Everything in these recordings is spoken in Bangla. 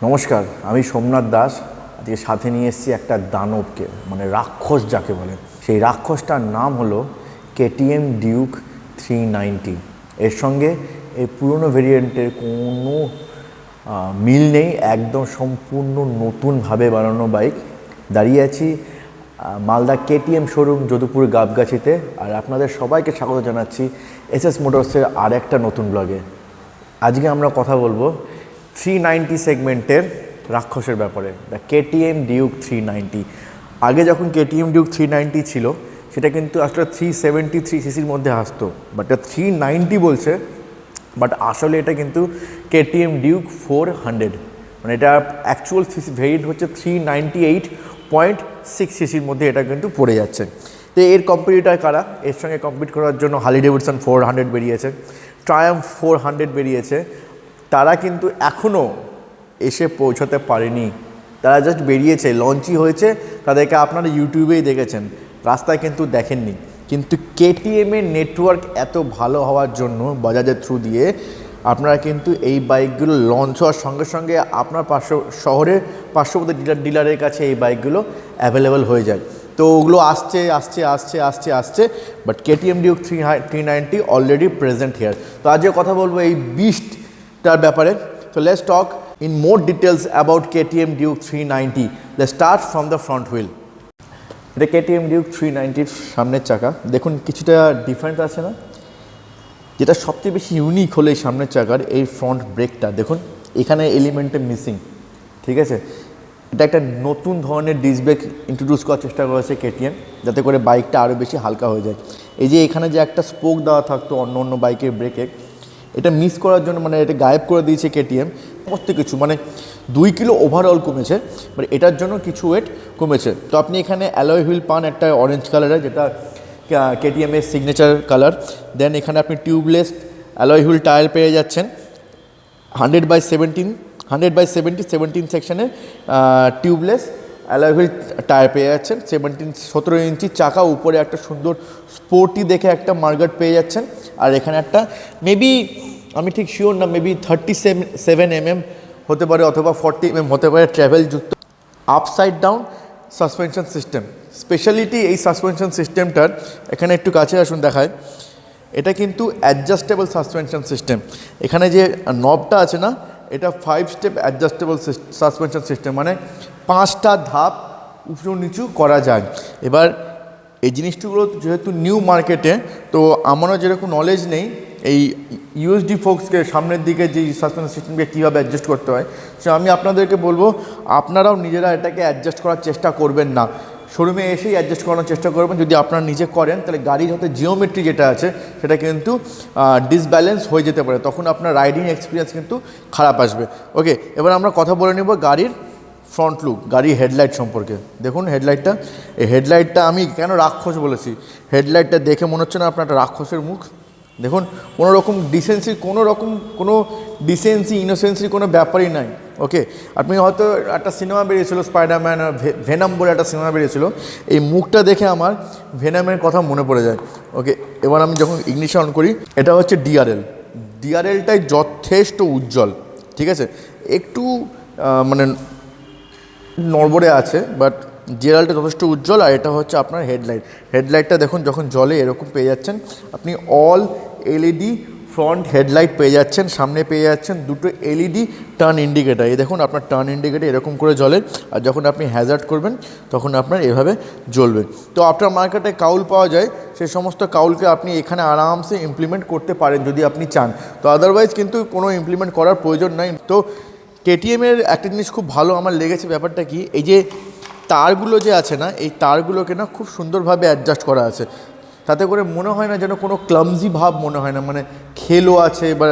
নমস্কার, আমি সোমনাথ দাস। আজকে সাথে নিয়ে এসেছি একটা দানবকে, মানে রাক্ষস যাকে বলে। সেই রাক্ষসটার নাম হলো কেটিএম ডিউক 390। এর সঙ্গে এই পুরনো ভেরিয়েন্টের কোনো মিল নেই, একদম সম্পূর্ণ নতুনভাবে বানানো বাইক। দাঁড়িয়ে আছি মালদা কেটিএম শোরুম যদুপুর গাবগাছিতে, আর আপনাদের সবাইকে স্বাগত জানাচ্ছি এসএস মোটরসের আর একটা নতুন ব্লগে। আজকে আমরা কথা বলবো 390 সেগমেন্টের রাক্ষসের ব্যাপারে, দ্য কেটিএম ডিউক 390। আগে যখন কেটিএম ডিউক 390 ছিল সেটা কিন্তু আসলে 373 সিসির মধ্যে আসতো, বাট 390 বলছে, বাট আসলে এটা কিন্তু কেটিএম ডিউক 400, মানে এটা অ্যাকচুয়াল সিসি ভেরিয়েন্ট হচ্ছে 398.6 সিসির মধ্যে এটা কিন্তু পড়ে যাচ্ছে। তো এর কম্পিটিটার কারা? এর সঙ্গে কম্পিট করার জন্য হার্লি ডেভিডসন 400 বেরিয়েছে, ট্রায়াম্ফ 400 বেরিয়েছে। তারা কিন্তু এখনও এসে পৌঁছাতে পারেনি, তারা জাস্ট বেরিয়েছে, লঞ্চই হয়েছে। তাদেরকে আপনারা ইউটিউবেই দেখেছেন, রাস্তায় কিন্তু দেখেননি। কিন্তু কেটিএমের নেটওয়ার্ক এত ভালো হওয়ার জন্য বাজাজের থ্রু দিয়ে আপনারা কিন্তু এই বাইকগুলো লঞ্চ হওয়ার সঙ্গে সঙ্গে আপনার শহরের পার্শ্ববর্তী ডিলারের কাছে এই বাইকগুলো অ্যাভেলেবেল হয়ে যায়। তো ওগুলো আসছে আসছে আসছে আসছে আসছে but KTM Duke 390 already present here. তো আজকে কথা বলবো এই বিস্টটার ব্যাপারে। So let's talk in more details about KTM Duke 390. Let's start from the front wheel. এটা KTM Duke 390 সামনের চাকা। দেখুন কিছুটা ডিফারেন্স আছে না? যেটা সবচেয়ে বেশি ইউনিক হলো এই সামনের চাকার এই ফ্রন্ট ব্রেকটা। দেখুন এখানে এলিমেন্টে মিসিং, ঠিক আছে? এটা একটা নতুন ধরনের ডিস্ক ব্রেক ইন্ট্রোডিউস করার চেষ্টা করেছে কেটিএম, যাতে করে বাইকটা আরও বেশি হালকা হয়ে যায়। এই যে এখানে যে একটা স্পোক দেওয়া থাকতো অন্য অন্য বাইকের ব্রেকে, এটা মিস করার জন্য মানে এটা গায়েব করে দিয়েছে কেটিএম। সমস্ত কিছু মানে 2 কিলো ওভারঅল কমেছে, মানে এটার জন্য কিছু ওয়েট কমেছে। তো আপনি এখানে অ্যালয় হুইল পান একটা অরেঞ্জ কালারের, যেটা কেটিএমের সিগনেচার কালার। দেন এখানে আপনি টিউবলেস অ্যালয় হুইল টায়ার পেয়ে যাচ্ছেন 100/70 সেকশনের টিউবলেস অ্যালয় হুইল টায়ার পেয়ে যাচ্ছেন। 17 ইঞ্চি চাকা, উপরে একটা সুন্দর স্পোর্টি দেখে একটা মার্গার্ড পেয়ে যাচ্ছেন। আর এখানে একটা মেবি, আমি ঠিক শিওর না, মেবি 37 mm হতে পারে অথবা 40 mm হতে পারে, ট্র্যাভেলযুক্ত upside down suspension system. Speciality এই সাসপেনশন সিস্টেমটার, এখানে একটু কাছে আসুন দেখায়, এটা কিন্তু অ্যাডজাস্টেবল সাসপেনশন সিস্টেম। এখানে যে নবটা আছে না, এটা 5 স্টেপ অ্যাডজাস্টেবল সাসপেনশন সিস্টেম, মানে 5টা ধাপ উঁচু নিচু করা যায়। এবার এই জিনিসগুলো যেহেতু নিউ মার্কেটে, তো আমারও যেরকম নলেজ নেই এই ইউএসডি ফোক্সকে সামনের দিকে যে সাসপেনশন সিস্টেমকে কীভাবে অ্যাডজাস্ট করতে হয়, সে আমি আপনাদেরকে বলবো আপনারাও নিজেরা এটাকে অ্যাডজাস্ট করার চেষ্টা করবেন না, শোরুমে এসেই অ্যাডজাস্ট করানোর চেষ্টা করবেন। যদি আপনারা নিজে করেন তাহলে গাড়ির হতে জিওমেট্রি যেটা আছে সেটা কিন্তু ডিসব্যালেন্স হয়ে যেতে পারে, তখন আপনার রাইডিং এক্সপিরিয়েন্স কিন্তু খারাপ আসবে। ওকে, এবার আমরা কথা বলে নেব গাড়ির ফ্রন্ট লুক, গাড়ির হেডলাইট সম্পর্কে। দেখুন হেডলাইটটা, এই হেডলাইটটা আমি কেন রাক্ষস বলেছি, হেডলাইটটা দেখে মনে হচ্ছে না আপনার একটা রাক্ষসের মুখ? দেখুন কোনো ডিসেন্সি ইনোসেন্সির কোনো ব্যাপারই নাই। ওকে, আপনি হয়তো একটা সিনেমা বেরিয়েছিল স্পাইডারম্যান, ভেনাম বলে একটা সিনেমা বেরিয়েছিল, এই মুখটা দেখে আমার ভেনামের কথা মনে পড়ে যায়। ওকে, এবার আমি যখন ইগনিশন অন করি, এটা হচ্ছে ডিআরএলটাই যথেষ্ট উজ্জ্বল, ঠিক আছে? একটু মানে নড়বড়ে আছে, বাট ডিআরএলটা যথেষ্ট উজ্জ্বল। আর এটা হচ্ছে আপনার হেডলাইটটা দেখুন, যখন জলে এরকম পেয়ে যাচ্ছেন আপনি অল এলইডি ফ্রন্ট হেডলাইট পেয়ে যাচ্ছেন। সামনে পেয়ে যাচ্ছেন দুটো এলইডি টার্ন ইন্ডিকেটার। এই দেখুন আপনার টার্ন ইন্ডিকেটার এরকম করে জ্বলে, আর যখন আপনি হ্যাজার্ড করবেন তখন আপনার এভাবে জ্বলবে। তো আফটার মার্কেটে কাউল পাওয়া যায়, সেই সমস্ত কাউলকে আপনি এখানে আরামসে ইমপ্লিমেন্ট করতে পারেন যদি আপনি চান, তো আদারওয়াইজ কিন্তু কোনো ইমপ্লিমেন্ট করার প্রয়োজন নাই। তো কেটিএমের একটা জিনিস খুব ভালো আমার লেগেছে, ব্যাপারটা কি, এই যে তারগুলো যে আছে না, এই তারগুলোকে না খুব সুন্দরভাবে অ্যাডজাস্ট করা আছে, তাতে করে মনে হয় না যেন কোনো ক্লামজি ভাব মনে হয় না, মানে খেলো আছে বা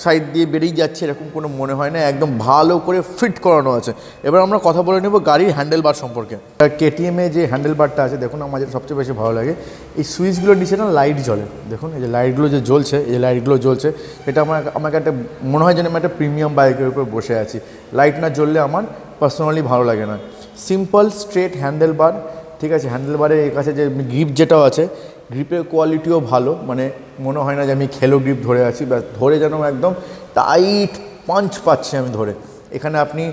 সাইড দিয়ে বেরিয়ে যাচ্ছে এরকম কোনো মনে হয় না, একদম ভালো করে ফিট করানো আছে। এবার আমরা কথা বলে নেব গাড়ির হ্যান্ডেলবার সম্পর্কে। কেটিএমে যে হ্যান্ডেলবারটা আছে দেখুন, আমাদের সবচেয়ে বেশি ভালো লাগে এই সুইচগুলোর নিচে না লাইট জ্বলে। দেখুন এই যে লাইটগুলো যে জ্বলছে, এই যে লাইটগুলো জ্বলছে, এটা আমাকে একটা মনে হয় যেন আমি একটা প্রিমিয়াম বাইকের উপর বসে আছি। লাইট না জ্বললে আমার পার্সোনালি ভালো লাগে না। সিম্পল স্ট্রেট হ্যান্ডেলবার, ঠিক আছে? হ্যান্ডেলবারের এই কাছে যে গ্রিপ যেটাও আছে, গ্রিপের কোয়ালিটিও ভালো, মানে মনে হয় না যে আমি খেলো গ্রিপ ধরে আছি, বা ধরে যেন একদম টাইট পাঞ্চ পাচ্ছি আমি ধরে। এখানে আপনি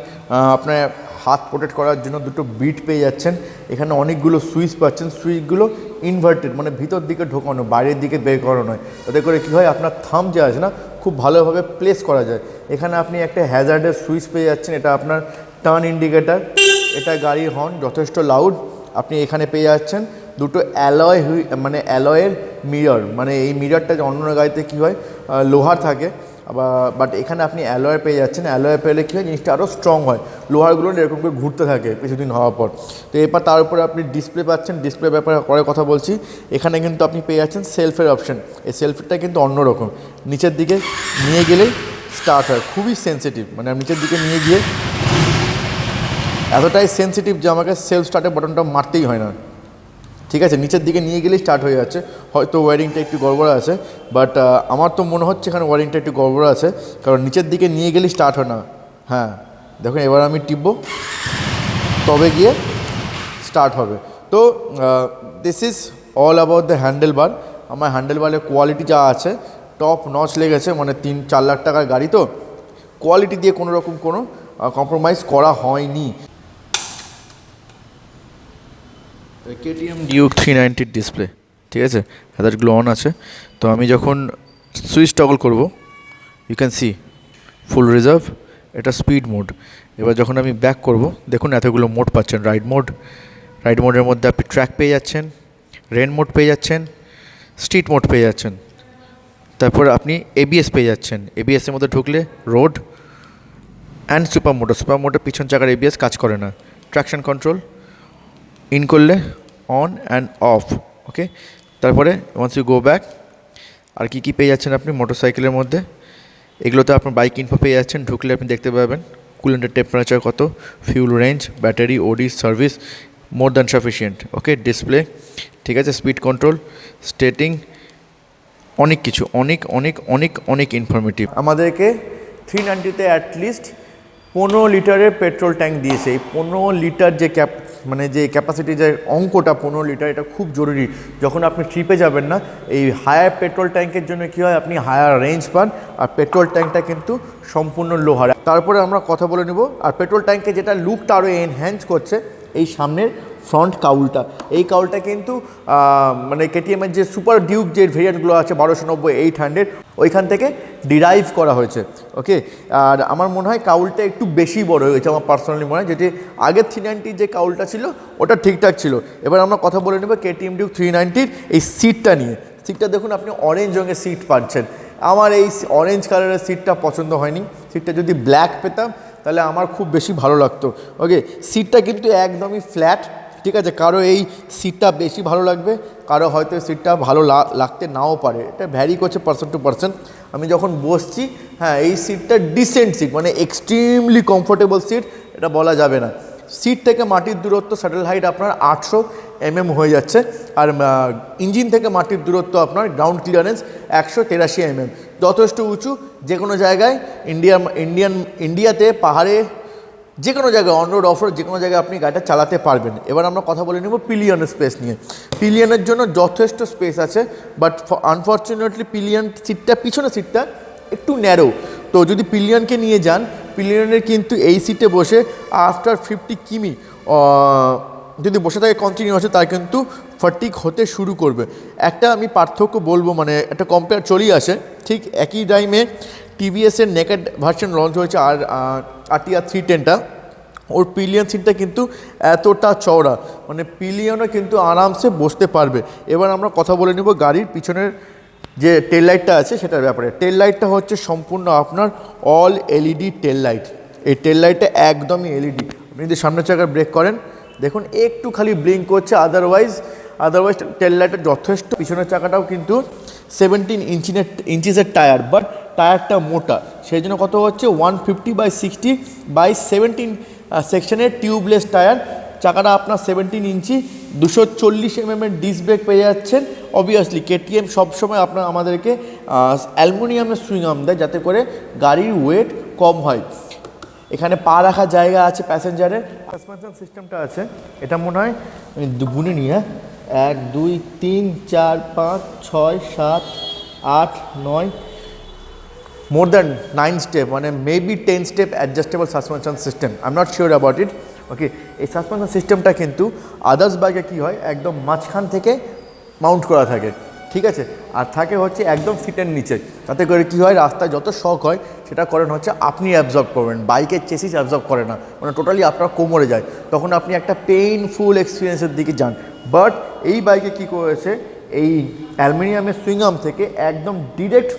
আপনার হাত প্রোটেক্ট করার জন্য দুটো বিট পেয়ে যাচ্ছেন। এখানে অনেকগুলো সুইচ পাচ্ছেন, সুইচগুলো ইনভার্টেড, মানে ভিতর দিকে ঢোকানো, বাইরের দিকে বের করানো নয়। তাতে করে কী হয়, আপনার থাম্ব যে আছে না, খুব ভালোভাবে প্লেস করা যায়। এখানে আপনি একটা হ্যাজার্ডের সুইচ পেয়ে যাচ্ছেন, এটা আপনার টার্ন ইন্ডিকেটার, এটা গাড়ির হর্ন যথেষ্ট লাউড। আপনি এখানে পেয়ে যাচ্ছেন দুটো অ্যালয়ের মিরর, মানে এই মিররটা অন্য গাড়িতে কী হয় লোহার থাকে, বাট এখানে আপনি অ্যালয় পেয়ে যাচ্ছেন। অ্যালয় পেলে কী হয়, জিনিসটা আরও স্ট্রং হয়, লোহারগুলো এরকম করে ঘুরতে থাকে কিছুদিন হওয়ার পর। তো এরপর তার উপরে আপনি ডিসপ্লে পাচ্ছেন। ডিসপ্লে ব্যাপারে পরে কথা বলছি। এখানে কিন্তু আপনি পেয়ে যাচ্ছেন সেলফের অপশন। এই সেলফটা কিন্তু অন্যরকম, নিচের দিকে নিয়ে গেলেই স্টার্ট হয়, খুবই সেন্সিটিভ, মানে নিচের দিকে নিয়ে গিয়ে এতটাই সেন্সিটিভ যে আমাকে সেলফ স্টার্টের বাটনটা মারতেই হয় না, ঠিক আছে। নিচের দিকে নিয়ে গেলেই স্টার্ট হয়ে যাচ্ছে। হয়তো ওয়ারিংটা একটু গড়বড় আছে, বাট আমার তো মনে হচ্ছে এখানে ওয়ারিংটা একটু গড়বড় আছে, কারণ নিচের দিকে নিয়ে গেলেই স্টার্ট হয় না। হ্যাঁ দেখুন, এবার আমি টিপব, তবে গিয়ে স্টার্ট হবে। তো this is all about the handle বার। আমার হ্যান্ডেল বারের কোয়ালিটি যা আছে টপ নচ লেগেছে, মানে 3-4 লাখ টাকার গাড়ি, তো কোয়ালিটি দিয়ে কোনো রকম কোনো কম্প্রোমাইজ করা হয়নি। KTM Duke 390 ডিসপ্লে, ঠিক আছে, হ্যাজার্ডগুলো অন আছে। তো আমি যখন সুইচ টগল করব, you can see full reserve, এটা স্পিড মোড। এবার যখন আমি ব্যাক করব, দেখুন এতগুলো মোড পাচ্ছেন। রাইড মোডের মধ্যে আপনি ট্র্যাক পেয়ে যাচ্ছেন, রেন মোড পেয়ে যাচ্ছেন, স্ট্রিট মোড পেয়ে যাচ্ছেন, তারপর আপনি ABS পেয়ে যাচ্ছেন। ABSের মধ্যে ঢুকলে রোড অ্যান্ড সুপার মোটর পিছন চাকার ABS কাজ করে না। ট্র্যাকশন কন্ট্রোল ইন করলে অন অ্যান্ড অফ, ওকে। তারপরে ওয়ান্স ইউ গো ব্যাক, আর কী পেয়ে যাচ্ছেন আপনি মোটরসাইকেলের মধ্যে, এগুলোতে আপনার বাইক ইনফো পেয়ে যাচ্ছেন। ঢুকলে আপনি দেখতে পাবেন কুলেন্টের টেম্পারেচার কত, fuel range, battery, ODO, service, more than sufficient, okay. Display, ঠিক আছে, স্পিড কন্ট্রোল, স্টেটিং, অনেক কিছু, অনেক অনেক অনেক অনেক ইনফরমেটিভ। আমাদেরকে 390-তে অ্যাটলিস্ট 15 লিটারের পেট্রোল ট্যাঙ্ক দিয়েছে। এই 15 লিটার যে যে ক্যাপাসিটি, যে অঙ্কটা 15 লিটার, এটা খুব জরুরি। যখন আপনি ট্রিপে যাবেন না, এই হায়ার পেট্রোল ট্যাঙ্কের জন্য কী হয়, আপনি হায়ার রেঞ্জ পান, আর পেট্রোল ট্যাঙ্কটা কিন্তু সম্পূর্ণ লোহার। তারপরে আমরা কথা বলে নেব। আর পেট্রোল ট্যাঙ্কে যেটা লুকটা আরও এনহ্যান্স করছে, এই সামনের ফ্রন্ট কাউলটা। এই কাউলটা কিন্তু KTM-এর যে সুপার ডিউক যে ভেরিয়েন্টগুলো আছে 1290, 800, ওইখান থেকে ডিরাইভ করা হয়েছে, ওকে। আর আমার মনে হয় কাউলটা একটু বেশি বড় হয়ে গেছে, আমার পার্সোনালি মনে হয়। যেটি আগের 390 যে কাউলটা ছিল ওটা ঠিকঠাক ছিল। এবার আমরা কথা বলে নেব KTM Duke 390-র এই সিটটা নিয়ে। সিটটা দেখুন, আপনি অরেঞ্জ রঙের সিট পাচ্ছেন। আমার এই অরেঞ্জ কালারের সিটটা পছন্দ হয়নি। সিটটা যদি ব্ল্যাক পেতাম তাহলে আমার খুব বেশি ভালো লাগতো, ওকে। সিটটা কিন্তু একদমই ফ্ল্যাট, ঠিক আছে। কারো এই সিটটা বেশি ভালো লাগবে, কারো হয়তো সিটটা ভালো লাগতে নাও পারে, এটা ভ্যারি করছে পার্সন টু পার্সন। আমি যখন বসছি, হ্যাঁ এই সিটটা ডিসেন্ট সিট, মানে এক্সট্রিমলি কমফোর্টেবল সিট এটা বলা যাবে না। সিট থেকে মাটির দূরত্ব স্যাটেল হাইট আপনার 800 mm হয়ে যাচ্ছে, আর ইঞ্জিন থেকে মাটির দূরত্ব আপনার গ্রাউন্ড ক্লিয়ারেন্স 183 mm, যথেষ্ট উঁচু। যে কোনো জায়গায় ইন্ডিয়াতে পাহাড়ে যে কোনো জায়গায় অন রোড অফ রোড যে কোনো জায়গায় আপনি গাড়িটা চালাতে পারবেন। এবার আমরা কথা বলে নেব পিলিয়নের স্পেস নিয়ে। পিলিয়নের জন্য যথেষ্ট স্পেস আছে, বাট আনফর্চুনেটলি পিলিয়ন সিটটা, পিছনের সিটটা একটু ন্যারো। তো যদি পিলিয়নকে নিয়ে যান, পিলিয়নের কিন্তু এই সিটে বসে আফটার 50 কিমি যদি বসে থাকে কন্টিনিউয়াসলি, তার কিন্তু ফাটিক হতে শুরু করবে। একটা আমি পার্থক্য বলবো, মানে একটা কম্পেয়ার চলেই আসে। ঠিক একই টাইমে টিভিএসের নেকেড ভার্সন লঞ্চ হয়েছে, আর RTR 310টা, ওর পিলিয়ন সিটটা কিন্তু এতটা চওড়া, মানে পিলিয়নও কিন্তু আরামসে বসতে পারবে। এবার আমরা কথা বলে নেব গাড়ির পিছনের যে টেল লাইটটা আছে সেটার ব্যাপারে। টেল লাইটটা হচ্ছে সম্পূর্ণ আপনার অল LED টেল লাইট। এই টেল লাইটটা একদমই LED। আপনি যদি সামনের চাকার ব্রেক করেন, দেখুন একটু খালি ব্লিঙ্ক করছে, আদারওয়াইজ টেল লাইটের যথেষ্ট। পিছনের চাকাটাও কিন্তু 17 ইঞ্চিসের টায়ার, বাট টায়ারটা মোটা, সেই জন্য কত হচ্ছে 150/60/17 সেকশনের টিউবলেস টায়ার। চাকাটা আপনার 17 ইঞ্চি, 240 mm ডিস্ক ব্রেক পেয়ে যাচ্ছেন। অবভিয়াসলি KTM সবসময় আমাদেরকে অ্যালুমিনিয়ামের সুইং আর্ম দেয়, যাতে করে গাড়ির ওয়েট কম হয়। এখানে পা রাখার জায়গা আছে প্যাসেঞ্জারের। সাসপেনশন সিস্টেমটা আছে, এটা মনে হয় গুনে নিয়ে 1 2 3 4 5 6 7 8 9 more than 9 step মানে maybe 10 step adjustable suspension system. I'm not sure about it. ওকে, এই সাসপেনশন সিস্টেমটা কিন্তু আদার্স বাইকে কী হয় একদম মাঝখান থেকে মাউন্ট করা থাকে, ঠিক আছে, আর থাকে হচ্ছে একদম সিটের নিচে। তাতে করে কী হয় রাস্তায় যত শক হয় সেটা করেন হচ্ছে আপনি অ্যাবজর্ব করবেন, বাইকের চেসিস অ্যাবজর্ব করে না, মানে টোটালি আপনার কোমরে যায়, তখন আপনি একটা পেইনফুল এক্সপিরিয়েন্সের দিকে যান। বাট এই বাইকে কী করেছে, এই অ্যালুমিনিয়ামের সুইংআর্ম থেকে একদম ডিরেক্ট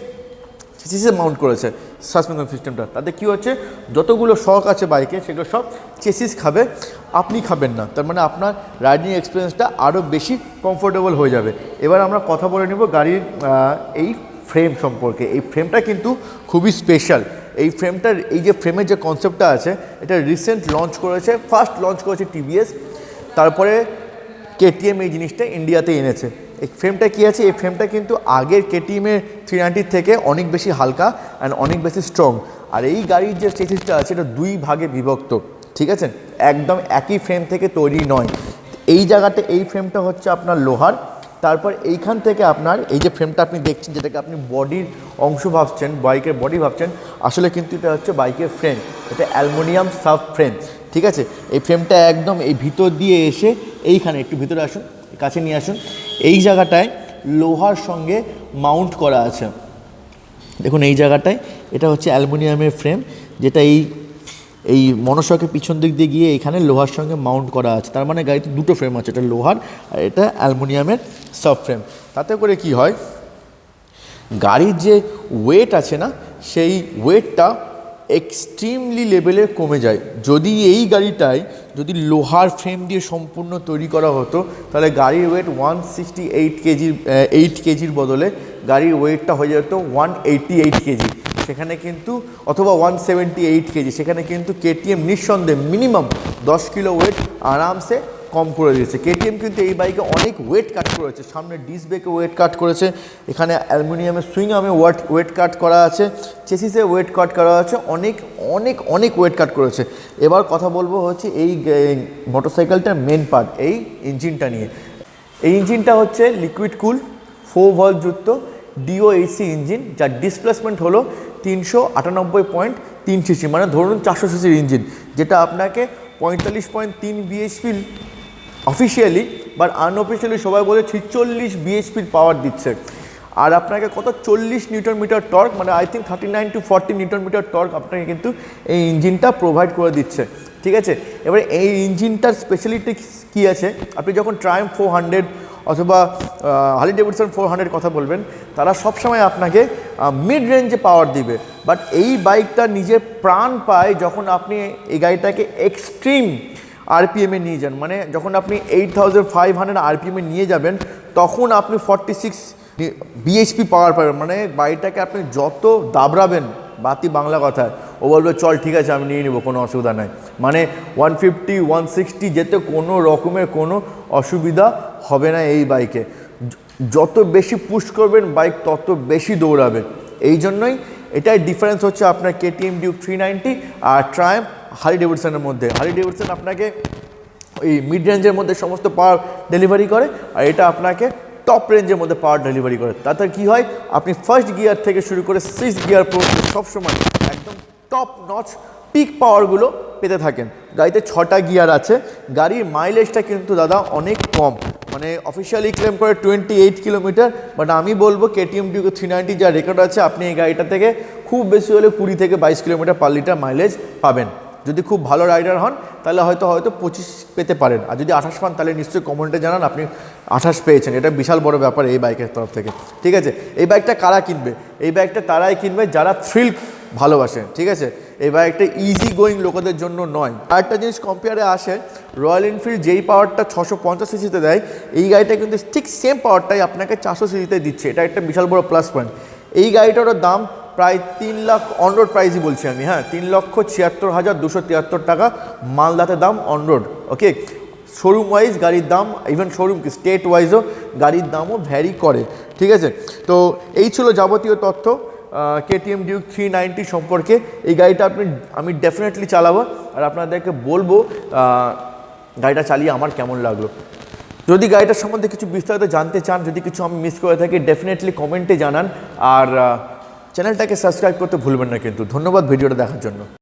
চেসিসে মাউন্ট করেছে সাসপেনশন সিস্টেমটা। তাতে কী হচ্ছে যতগুলো শক আছে বাইকে সেগুলো সব চেসিস খাবে, আপনি খাবেন না, তার মানে আপনার রাইডিং এক্সপিরিয়েন্সটা আরও বেশি কমফোর্টেবল হয়ে যাবে। এবার আমরা কথা বলে নেব গাড়ির এই ফ্রেম সম্পর্কে। এই ফ্রেমটা কিন্তু খুবই স্পেশাল। এই ফ্রেমটার এই যে ফ্রেমের যে কনসেপ্টটা আছে এটা রিসেন্ট লঞ্চ করেছে, ফার্স্ট লঞ্চ করেছে টিভিএস, তারপরে কেটিএম এই জিনিসটা ইন্ডিয়াতে এনেছে। এই ফ্রেমটা কী আছে, এই ফ্রেমটা কিন্তু আগের কেটিএমের 390 থেকে অনেক বেশি হালকা অ্যান্ড অনেক বেশি স্ট্রং। আর এই গাড়ির যে চেসিসটা আছে এটা 2 ভাগে বিভক্ত, ঠিক আছে, একদম একই ফ্রেম থেকে তৈরি নয়। এই জায়গাতে এই ফ্রেমটা হচ্ছে আপনার লোহার, তারপর এইখান থেকে আপনার এই যে ফ্রেমটা আপনি দেখছেন যেটাকে আপনি বডির অংশ ভাবছেন, বাইকের বডি ভাবছেন, আসলে কিন্তু এটা হচ্ছে বাইকের ফ্রেম, এটা অ্যালুমিনিয়াম সাব ফ্রেম, ঠিক আছে। এই ফ্রেমটা একদম এই ভিতর দিয়ে এসে এইখানে একটু ভিতরে আসুন, কাছে নিয়ে আসুন, এই জায়গাটায় লোহার সঙ্গে মাউন্ট করা আছে। দেখুন এই জায়গাটায় এটা হচ্ছে অ্যালুমিনিয়ামের ফ্রেম, যেটা এই মনসকের পিছন দিক দিয়ে গিয়ে এখানে লোহার সঙ্গে মাউন্ট করা আছে। তার মানে গাড়িতে 2টো ফ্রেম আছে, এটা লোহার আর এটা অ্যালুমিনিয়ামের সাব ফ্রেম। তাতে করে কি হয় গাড়ির যে ওয়েট আছে না, সেই ওয়েটটা এক্সট্রিমলি লেভেলে কমে যায়। যদি এই গাড়িটায় যদি লোহার ফ্রেম দিয়ে সম্পূর্ণ তৈরি করা হতো তাহলে গাড়ির ওয়েট 168 কেজির বদলে গাড়ির ওয়েটটা হয়ে যেত 188 কেজি, সেখানে কিন্তু অথবা 178 কেজি, সেখানে কিন্তু কেটিএম নিঃসন্দেহে মিনিমাম 10 কিলো ওয়েট আরামসে কম করে দিয়েছে। কেটিএম কিন্তু এই বাইকে অনেক ওয়েট কাট করেছে, সামনে ডিস্ক ব্রেকে ওয়েট কাট করেছে, এখানে অ্যালুমিনিয়ামের সুইংআর্মে ওয়েট কাট করা আছে, চেসিসে ওয়েট কাট করা আছে, অনেক অনেক অনেক ওয়েট কাট করেছে। এবার কথা বলবো হচ্ছে এই মোটরসাইকেলটার মেন পার্ট, এই ইঞ্জিনটা নিয়ে। এই ইঞ্জিনটা হচ্ছে লিকুইড কুল 4 ভলভ যুক্ত ডিওএসি ইঞ্জিন, যার ডিসপ্লেসমেন্ট হলো 398.3 সিসি, মানে ধরুন 400 সিসির ইঞ্জিন, যেটা আপনাকে 45.3 বিএইচপি অফিসিয়ালি, বাট আনঅফিসিয়ালি সবাই বলে 46 বিএইচপির পাওয়ার দিচ্ছে। আর আপনাকে কত 40 নিউটন মিটার টর্ক, মানে I think 39 to 40 newton metre torque আপনাকে কিন্তু এই ইঞ্জিনটা প্রোভাইড করে দিচ্ছে, ঠিক আছে। এবারে এই ইঞ্জিনটার স্পেশালিটি কী আছে, আপনি যখন ট্রায়াম্ফ 400 অথবা হার্লি ডেভিডসন 400 কথা বলবেন, তারা সবসময় আপনাকে মিড রেঞ্জে পাওয়ার দিবে, বাট এই বাইকটা নিজের প্রাণ পায় যখন আপনি এই গাড়িটাকে এক্সট্রিম আরপিএমে নিয়ে যান। মানে যখন আপনি 8500 আরপিএমে নিয়ে যাবেন তখন আপনি 46 বিএইচপি পাওয়ার পাবেন। মানে গাড়িটাকে আপনি যত দাবড়াবেন, বাতি বাংলা কথায়, ও বলবে চল ঠিক আছে আমি নিয়ে নেবো, কোনো অসুবিধা নাই। মানে 150 160 যেতে কোনো রকমের কোনো অসুবিধা হবে না এই বাইকে। যত বেশি পুশ করবেন বাইক তত বেশি দৌড়াবে। এই জন্যই এটাই ডিফারেন্স হচ্ছে আপনার কেটিএম ডিউক 390 আর ট্রায়াম্ফ হার্লি ডেভিডসনের মধ্যে। হার্লি ডেভিডসন আপনাকে ওই মিড রেঞ্জের মধ্যে সমস্ত পাওয়ার ডেলিভারি করে, আর এটা আপনাকে টপ রেঞ্জের মধ্যে পাওয়ার ডেলিভারি করে। তাতে কী হয়, আপনি ফার্স্ট গিয়ার থেকে শুরু করে 6th গিয়ার পর্যন্ত সবসময় একদম টপ নচ পিক পাওয়ারগুলো পেতে থাকেন। গাড়িতে 6টা গিয়ার আছে। গাড়ির মাইলেজটা কিন্তু দাদা অনেক কম, মানে অফিসিয়ালি ক্লেম করে 28 কিলোমিটার, বাট আমি বলবো কেটিএম ডিউক 390 যা রেকর্ড আছে আপনি এই গাড়িটা থেকে খুব বেশি হলে 20 থেকে 22 কিলোমিটার পার লিটার মাইলেজ পাবেন। যদি খুব ভালো রাইডার হন তাহলে হয়তো 25 পেতে পারেন, আর যদি 28 পান তাহলে নিশ্চয়ই কমেন্টে জানান আপনি 28 পেয়েছেন। এটা বিশাল বড় ব্যাপার এই বাইকের তরফ থেকে, ঠিক আছে। এই বাইকটা কারা কিনবে? এই বাইকটা তারাই কিনবে যারা থ্রিল ভালোবাসে, ঠিক আছে। এই বাইকটা ইজি গোয়িং লোকেদের জন্য নয়। আরেকটা জিনিস কম্পেয়ারে আসে, রয়্যাল এনফিল্ড যেই পাওয়ারটা 650 সিসিতে দেয়, এই গাড়িটা কিন্তু ঠিক সেম পাওয়ারটাই আপনাকে 400 সিসিতে দিচ্ছে। এটা একটা বিশাল বড় প্লাস পয়েন্ট। এই গাড়িটারও দাম প্রায় 3 লাখ, অনরোড প্রাইসই বলছি আমি, হ্যাঁ 3,76,273 টাকা মালদাতে দাম অনরোড, ওকে। শোরুম ওয়াইজ গাড়ির দাম, ইভেন শোরুম কি স্টেট ওয়াইজও গাড়ির দামও ভ্যারি করে, ঠিক আছে। তো এই ছিল যাবতীয় তথ্য কেটিএম ডিউক 390 সম্পর্কে। এই গাড়িটা আমি ডেফিনেটলি চালাবো আর আপনাদেরকে বলবো গাড়িটা চালিয়ে আমার কেমন লাগলো। যদি গাড়িটার সম্বন্ধে কিছু বিস্তারিত জানতে চান, যদি কিছু আমি মিস করে থাকি, ডেফিনেটলি কমেন্টে জানান। আর চ্যানেলটাকে সাবস্ক্রাইব করতে ভুলবেন না কিন্তু। ধন্যবাদ ভিডিওটা দেখার জন্য।